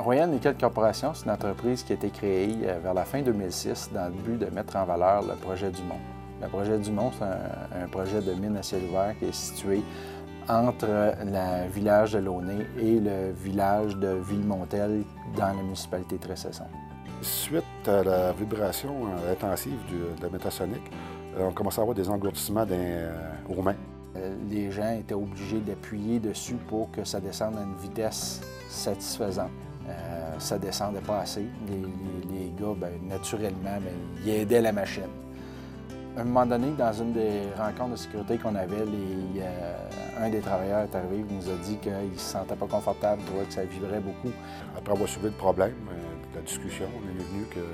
Royal Nickel Corporation, c'est une entreprise qui a été créée vers la fin 2006 dans le but de mettre en valeur le projet Dumont. Le projet Dumont, c'est un projet de mine à ciel ouvert qui est situé entre le village de Launay et le village de Villemontel dans la municipalité de Tressesson. Suite à la vibration intensive de la métasonique, on commençait à avoir des engourdissements aux mains. Les gens étaient obligés d'appuyer dessus pour que ça descende à une vitesse satisfaisante. Ça ne descendait pas assez. Les gars, naturellement, ils aidaient la machine. À un moment donné, dans une des rencontres de sécurité qu'on avait, un des travailleurs est arrivé et nous a dit qu'il ne se sentait pas confortable, il trouvait que ça vibrait beaucoup. Après avoir soulevé le problème, la discussion, on est venu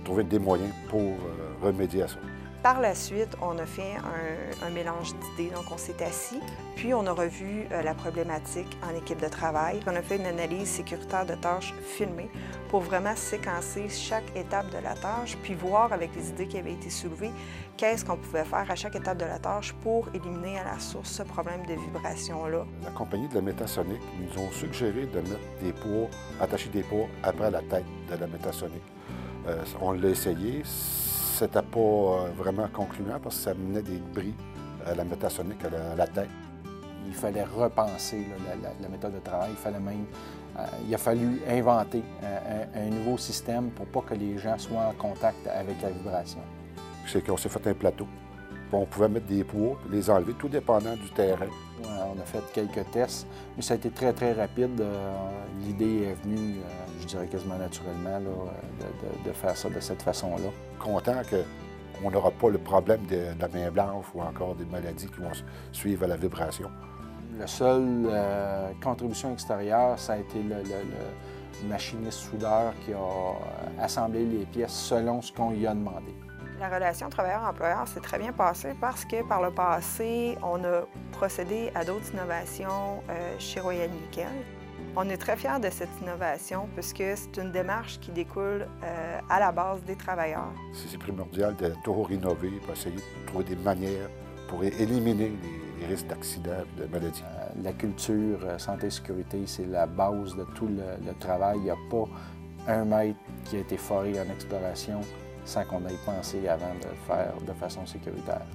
trouver des moyens pour remédier à ça. Par la suite, on a fait un mélange d'idées. Donc, on s'est assis, puis on a revu la problématique en équipe de travail. On a fait une analyse sécuritaire de tâches filmées pour vraiment séquencer chaque étape de la tâche, puis voir avec les idées qui avaient été soulevées, qu'est-ce qu'on pouvait faire à chaque étape de la tâche pour éliminer à la source ce problème de vibration-là. La compagnie de la métasonique nous ont suggéré de mettre des poids, attacher des poids après la tête de la métasonique. On l'a essayé. C'était pas vraiment concluant parce que ça menait des bris à la métasonique, à la tête. Il fallait repenser la méthode de travail. Il a fallu inventer un nouveau système pour pas que les gens soient en contact avec la vibration. C'est qu'on s'est fait un plateau. On pouvait mettre des poids, les enlever, tout dépendant du terrain. On a fait quelques tests, mais ça a été très, très rapide. L'idée est venue, je dirais quasiment naturellement, de faire ça de cette façon-là. Content qu'on n'aura pas le problème de la main blanche ou encore des maladies qui vont suivre à la vibration. La seule contribution extérieure, ça a été le machiniste soudeur qui a assemblé les pièces selon ce qu'on lui a demandé. La relation travailleur-employeur s'est très bien passée parce que par le passé, on a procédé à d'autres innovations chez Royal Nickel. On est très fiers de cette innovation puisque c'est une démarche qui découle à la base des travailleurs. C'est primordial de toujours innover pour essayer de trouver des manières pour éliminer les risques d'accidents et de maladies. La culture santé et sécurité, c'est la base de tout le travail. Il n'y a pas un mètre qui a été foré en exploration sans qu'on ait pensé avant de le faire de façon sécuritaire.